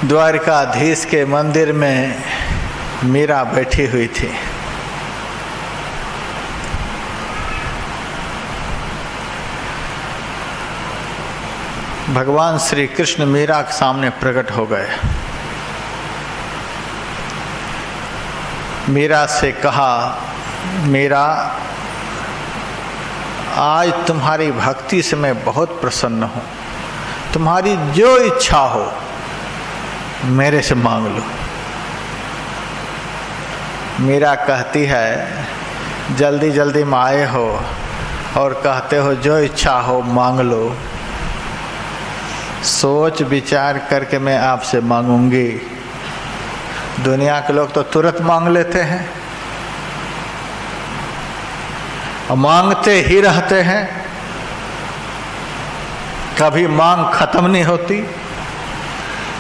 द्वारकाधीश के मंदिर में मीरा बैठी हुई थी। भगवान श्री कृष्ण मीरा के सामने प्रकट हो गए। मीरा से कहा, मीरा, आज तुम्हारी भक्ति से मैं बहुत प्रसन्न हूँ। तुम्हारी जो इच्छा हो मेरे से मांग लो। मीरा कहती है, जल्दी जल्दी में आए हो और कहते हो जो इच्छा हो मांग लो। सोच विचार करके मैं आपसे मांगूंगी। दुनिया के लोग तो तुरंत मांग लेते हैं, मांगते ही रहते हैं, कभी मांग खत्म नहीं होती।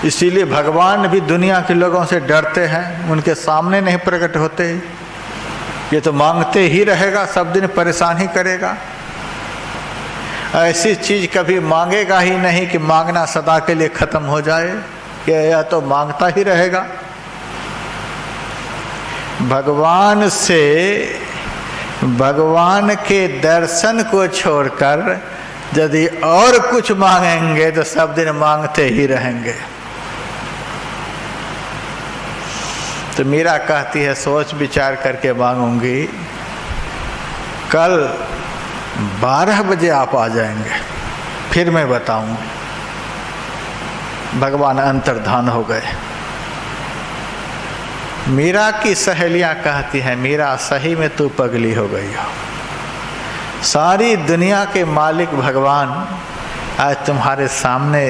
इसीलिए भगवान भी दुनिया के लोगों से डरते हैं, उनके सामने नहीं प्रकट होते। ये तो मांगते ही रहेगा, सब दिन परेशान ही करेगा। ऐसी चीज कभी मांगेगा ही नहीं कि मांगना सदा के लिए खत्म हो जाए, कि यह तो मांगता ही रहेगा। भगवान से, भगवान के दर्शन को छोड़कर यदि और कुछ मांगेंगे तो सब दिन मांगते ही रहेंगे। तो मीरा कहती है, सोच विचार करके मांगूंगी। कल 12 बजे आप आ जाएंगे, फिर मैं बताऊंगी। भगवान अंतर्धान हो गए। मीरा की सहेलियां कहती हैं, मीरा सही में तू पगली हो गई हो। सारी दुनिया के मालिक भगवान आज तुम्हारे सामने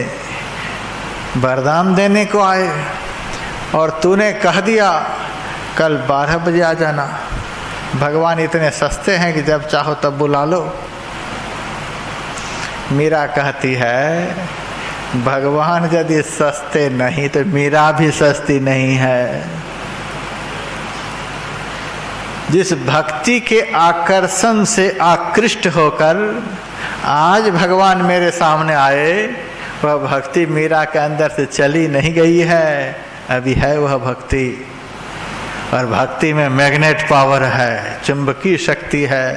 वरदान देने को आए और तूने कह दिया कल 12 बजे आ जाना। भगवान इतने सस्ते हैं कि जब चाहो तब बुला लो। मीरा कहती है, भगवान यदि सस्ते नहीं तो मीरा भी सस्ती नहीं है। जिस भक्ति के आकर्षण से आकृष्ट होकर आज भगवान मेरे सामने आए, वह भक्ति मीरा के अंदर से चली नहीं गई है, अभी है वह भक्ति। और भक्ति में मैग्नेट पावर है, चुंबकीय शक्ति है।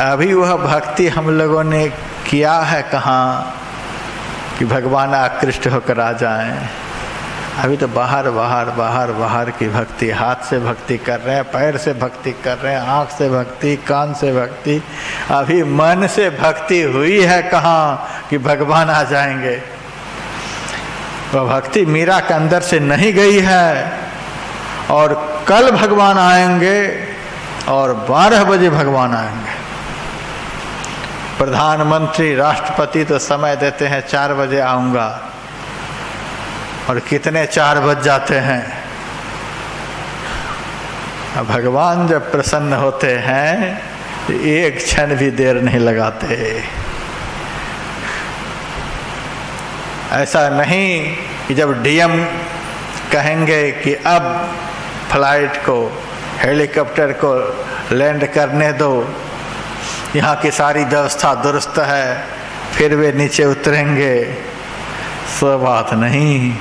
अभी वह भक्ति हम लोगों ने किया है कहाँ कि भगवान आकृष्ट होकर आ जाएं। अभी तो बाहर बाहर बाहर बाहर की भक्ति, हाथ से भक्ति कर रहे हैं, पैर से भक्ति कर रहे हैं, आँख से भक्ति, कान से भक्ति। अभी मन से भक्ति हुई है कहाँ कि भगवान आ जाएंगे। वह भक्ति मीरा के अंदर से नहीं गई है। और कल भगवान आएंगे और 12 बजे भगवान आएंगे। प्रधानमंत्री, राष्ट्रपति तो समय देते हैं 4 बजे आऊँगा, और कितने 4 बज जाते हैं। भगवान जब प्रसन्न होते हैं तो एक क्षण भी देर नहीं लगाते। ऐसा नहीं कि जब डीएम कहेंगे कि अब फ्लाइट को, हेलीकॉप्टर को लैंड करने दो, यहाँ की सारी व्यवस्था दुरुस्त है, फिर वे नीचे उतरेंगे। सो बात नहीं।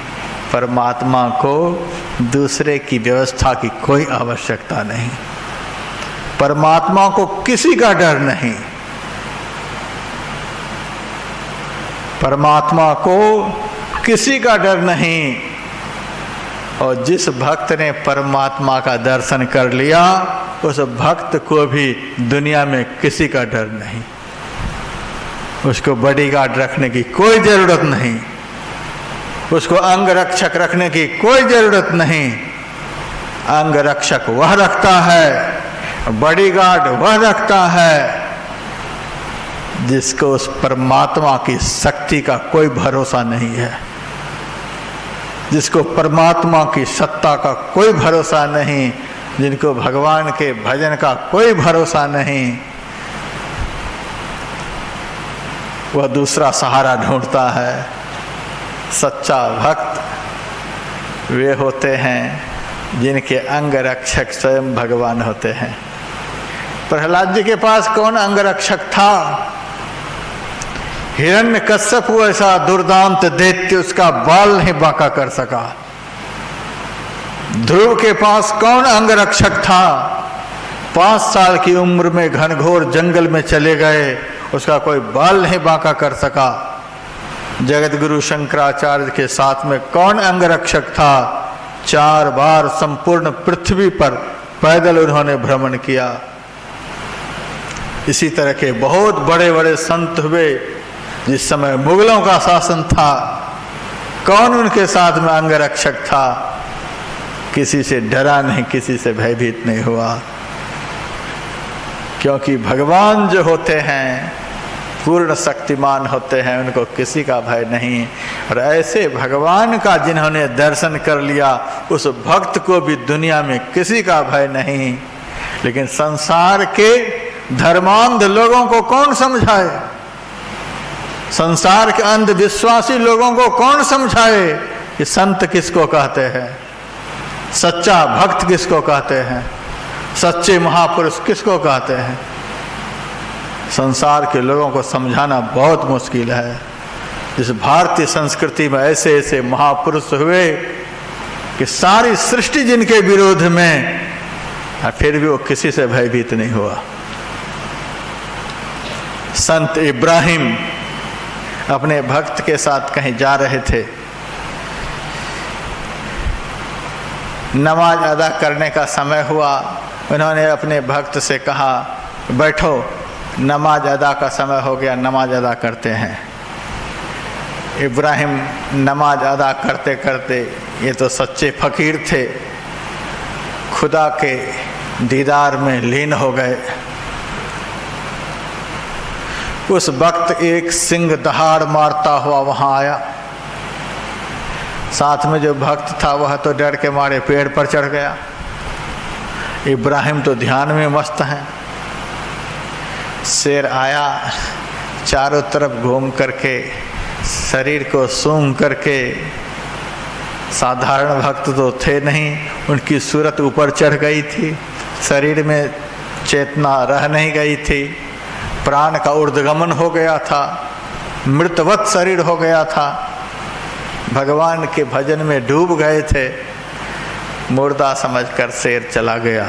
परमात्मा को दूसरे की व्यवस्था की कोई आवश्यकता नहीं। परमात्मा को किसी का डर नहीं। परमात्मा को किसी का डर नहीं। और जिस भक्त ने परमात्मा का दर्शन कर लिया, उस भक्त को भी दुनिया में किसी का डर नहीं। उसको बॉडीगार्ड रखने की कोई जरूरत नहीं, उसको अंग रक्षक रखने की कोई जरूरत नहीं। अंग रक्षक वह रखता है, बॉडीगार्ड वह रखता है जिसको उस परमात्मा की शक्ति का कोई भरोसा नहीं है, जिसको परमात्मा की सत्ता का कोई भरोसा नहीं, जिनको भगवान के भजन का कोई भरोसा नहीं। वह दूसरा सहारा ढूंढता है। सच्चा भक्त वे होते हैं जिनके अंग रक्षक स्वयं भगवान होते हैं। प्रहलाद जी के पास कौन अंग रक्षक था? हिरण्यकश्यप ऐसा दुर्दांत दैत्य उसका बाल नहीं बांका कर सका। ध्रुव के पास कौन अंगरक्षक था? 5 साल की उम्र में घनघोर जंगल में चले गए, उसका कोई बाल नहीं बांका कर सका। जगतगुरु शंकराचार्य के साथ में कौन अंगरक्षक था? 4 बार संपूर्ण पृथ्वी पर पैदल उन्होंने भ्रमण किया। इसी तरह के बहुत बड़े बड़े संत हुए जिस समय मुगलों का शासन था, कौन उनके साथ में अंगरक्षक था? किसी से डरा नहीं, किसी से भयभीत नहीं हुआ, क्योंकि भगवान जो होते हैं पूर्ण शक्तिमान होते हैं, उनको किसी का भय नहीं। और ऐसे भगवान का जिन्होंने दर्शन कर लिया, उस भक्त को भी दुनिया में किसी का भय नहीं। लेकिन संसार के धर्मांध लोगों को कौन समझाए? संसार के अंधविश्वासी लोगों को कौन समझाए कि संत किसको कहते हैं, सच्चा भक्त किसको कहते हैं, सच्चे महापुरुष किसको कहते हैं? संसार के लोगों को समझाना बहुत मुश्किल है। इस भारतीय संस्कृति में ऐसे ऐसे महापुरुष हुए कि सारी सृष्टि जिनके विरोध में, फिर भी वो किसी से भयभीत नहीं हुआ। संत इब्राहिम अपने भक्त के साथ कहीं जा रहे थे, नमाज अदा करने का समय हुआ। उन्होंने अपने भक्त से कहा, बैठो, नमाज अदा का समय हो गया, नमाज अदा करते हैं। इब्राहिम नमाज अदा करते करते, ये तो सच्चे फकीर थे, खुदा के दीदार में लीन हो गए। उस वक्त एक सिंह दहाड़ मारता हुआ वहां आया। साथ में जो भक्त था वह तो डर के मारे पेड़ पर चढ़ गया। इब्राहिम तो ध्यान में मस्त हैं। शेर आया, चारों तरफ घूम करके शरीर को सूंघ करके, साधारण भक्त तो थे नहीं, उनकी सूरत ऊपर चढ़ गई थी, शरीर में चेतना रह नहीं गई थी, प्राण का ऊर्ध्वगमन हो गया था, मृतवत शरीर हो गया था, भगवान के भजन में डूब गए थे। मुर्दा समझकर शेर चला गया।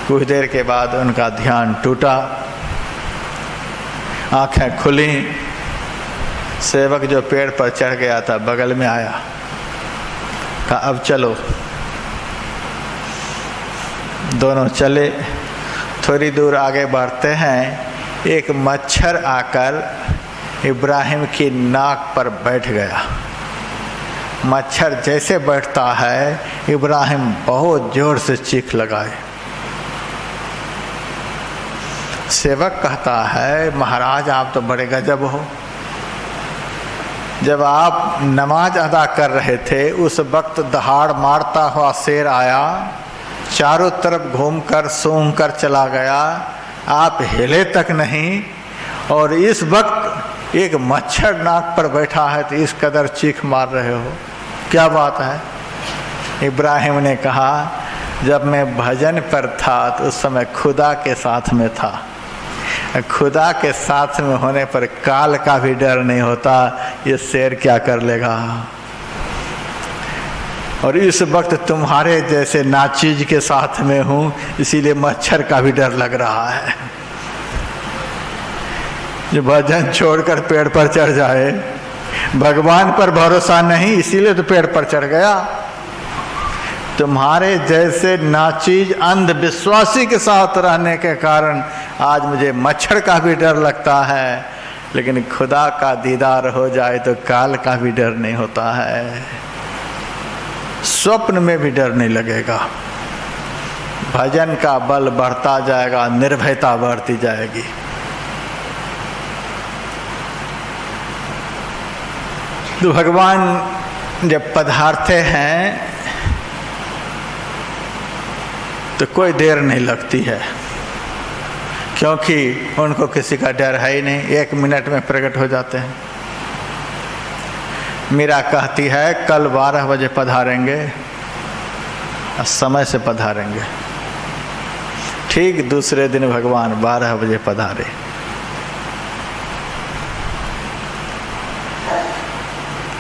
कुछ देर के बाद उनका ध्यान टूटा, आंखें खुली। सेवक जो पेड़ पर चढ़ गया था बगल में आया, कहा अब चलो। दोनों चले। थोड़ी दूर आगे बढ़ते हैं, एक मच्छर आकर इब्राहिम की नाक पर बैठ गया। मच्छर जैसे बैठता है, इब्राहिम बहुत जोर से चीख लगाए। सेवक कहता है, महाराज आप तो बड़े गजब हो, जब आप नमाज अदा कर रहे थे उस वक्त दहाड़ मारता हुआ शेर आया, चारों तरफ घूमकर सूंघ कर चला गया, आप हिले तक नहीं, और इस वक्त एक मच्छर नाक पर बैठा है तो इस कदर चीख मार रहे हो, क्या बात है? इब्राहिम ने कहा, जब मैं भजन पर था तो उस समय खुदा के साथ में था। खुदा के साथ में होने पर काल का भी डर नहीं होता, ये शेर क्या कर लेगा। और इस वक्त तुम्हारे जैसे नाचीज के साथ में हूँ, इसीलिए मच्छर का भी डर लग रहा है। जो भजन छोड़कर पेड़ पर चढ़ जाए, भगवान पर भरोसा नहीं, इसीलिए तो पेड़ पर चढ़ गया। तुम्हारे जैसे नाचीज अंधविश्वासी के साथ रहने के कारण आज मुझे मच्छर का भी डर लगता है, लेकिन खुदा का दीदार हो जाए तो काल का भी डर नहीं होता है, स्वप्न में भी डर नहीं लगेगा। भजन का बल बढ़ता जाएगा, निर्भयता बढ़ती जाएगी। तो भगवान जब पधारते हैं तो कोई देर नहीं लगती है, क्योंकि उनको किसी का डर है ही नहीं, 1 मिनट में प्रकट हो जाते हैं। मीरा कहती है कल 12 बजे पधारेंगे, समय से पधारेंगे। ठीक दूसरे दिन भगवान 12 बजे पधारे।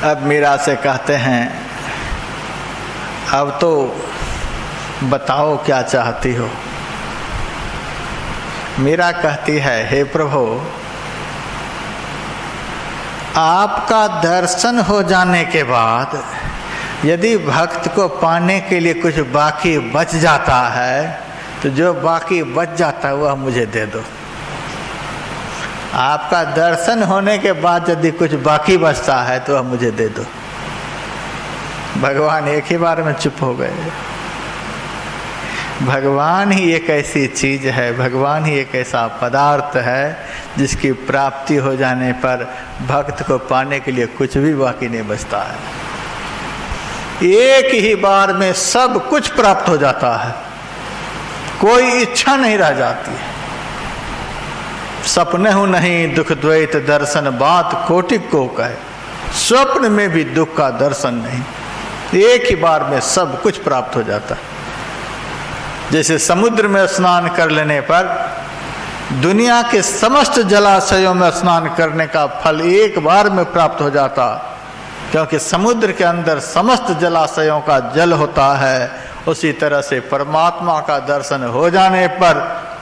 अब मीरा से कहते हैं अब तो बताओ क्या चाहती हो। मीरा कहती है हे प्रभु, आपका दर्शन हो जाने के बाद यदि भक्त को पाने के लिए कुछ बाकी बच जाता है तो जो बाकी बच जाता है वह मुझे दे दो। आपका दर्शन होने के बाद यदि कुछ बाकी बचता है तो वह मुझे दे दो। भगवान एक ही बार में चुप हो गए। भगवान ही एक ऐसी चीज है, भगवान ही एक ऐसा पदार्थ है जिसकी प्राप्ति हो जाने पर भक्त को पाने के लिए कुछ भी बाकी नहीं बचता है। एक ही बार में सब कुछ प्राप्त हो जाता है, कोई इच्छा नहीं रह जाती है। सपने हूँ नहीं दुख द्वैत दर्शन बात कोटि को कहे, स्वप्न में भी दुख का दर्शन नहीं। एक ही बार में सब कुछ प्राप्त हो जाता है। जैसे समुद्र में स्नान कर लेने पर दुनिया के समस्त जलाशयों में स्नान करने का फल एक बार में प्राप्त हो जाता, क्योंकि समुद्र के अंदर समस्त जलाशयों का जल होता है। उसी तरह से परमात्मा का दर्शन हो जाने पर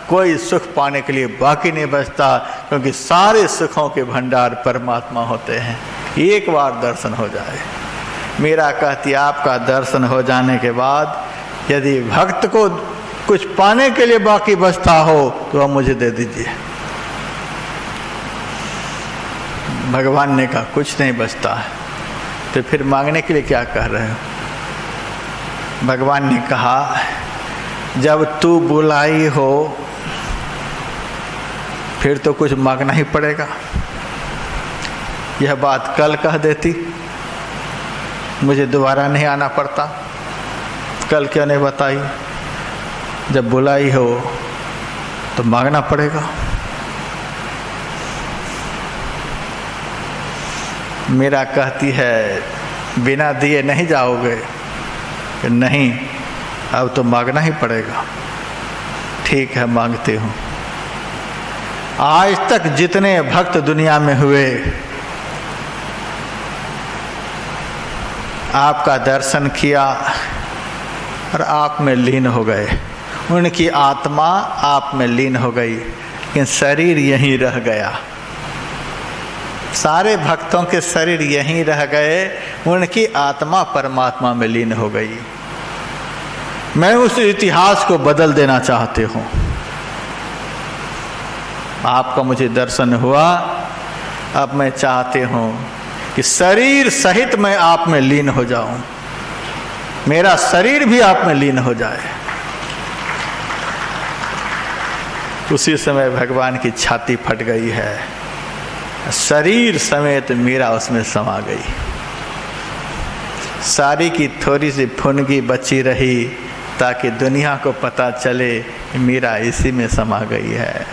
कोई सुख पाने के लिए बाकी नहीं बचता, क्योंकि सारे सुखों के भंडार परमात्मा होते हैं। एक बार दर्शन हो जाए। मीरा कहती आपका दर्शन हो जाने के बाद यदि भक्त को कुछ पाने के लिए बाकी बचता हो तो आप मुझे दे दीजिए। भगवान ने कहा कुछ नहीं बचता है, तो फिर मांगने के लिए क्या कह रहे हो। भगवान ने कहा जब तू बुलाई हो फिर तो कुछ मांगना ही पड़ेगा। यह बात कल कह देती, मुझे दोबारा नहीं आना पड़ता। कल क्यों नहीं बताई। जब बुलाई हो तो मांगना पड़ेगा। मीरा कहती है बिना दिए नहीं जाओगे। नहीं, अब तो मांगना ही पड़ेगा। ठीक है, मांगती हूँ। आज तक जितने भक्त दुनिया में हुए आपका दर्शन किया और आप में लीन हो गए। उनकी आत्मा आप में लीन हो गई, लेकिन शरीर यहीं रह गया। सारे भक्तों के शरीर यहीं रह गए, उनकी आत्मा परमात्मा में लीन हो गई। मैं उस इतिहास को बदल देना चाहती हूँ। आपका मुझे दर्शन हुआ, अब मैं चाहती हूँ कि शरीर सहित मैं आप में लीन हो जाऊं, मेरा शरीर भी आप में लीन हो जाए। उसी समय भगवान की छाती फट गई है, शरीर समेत मीरा उसमें समा गई। सारी की थोड़ी सी फुनगी बची रही ताकि दुनिया को पता चले कि मीरा इसी में समा गई है।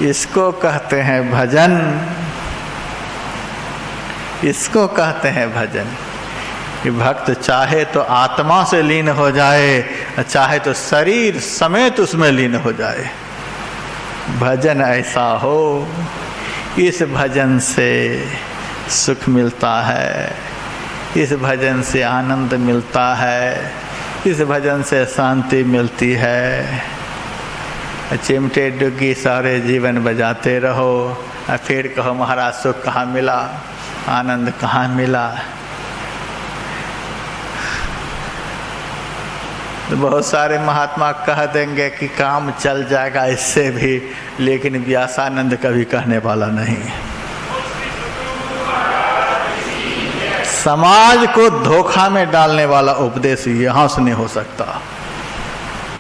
इसको कहते हैं भजन, इसको कहते हैं भजन। कि भक्त चाहे तो आत्मा से लीन हो जाए, चाहे तो शरीर समेत उसमें लीन हो जाए। भजन ऐसा हो, इस भजन से सुख मिलता है, इस भजन से आनंद मिलता है, इस भजन से शांति मिलती है। चिमटे डुग्गी सारे जीवन बजाते रहो, फिर कहो महाराज सुख कहाँ मिला, आनंद कहाँ मिला। तो बहुत सारे महात्मा कह देंगे कि काम चल जाएगा इससे भी, लेकिन व्यासानंद कभी कहने वाला नहीं। समाज को धोखा में डालने वाला उपदेश यहाँ से नहीं हो सकता।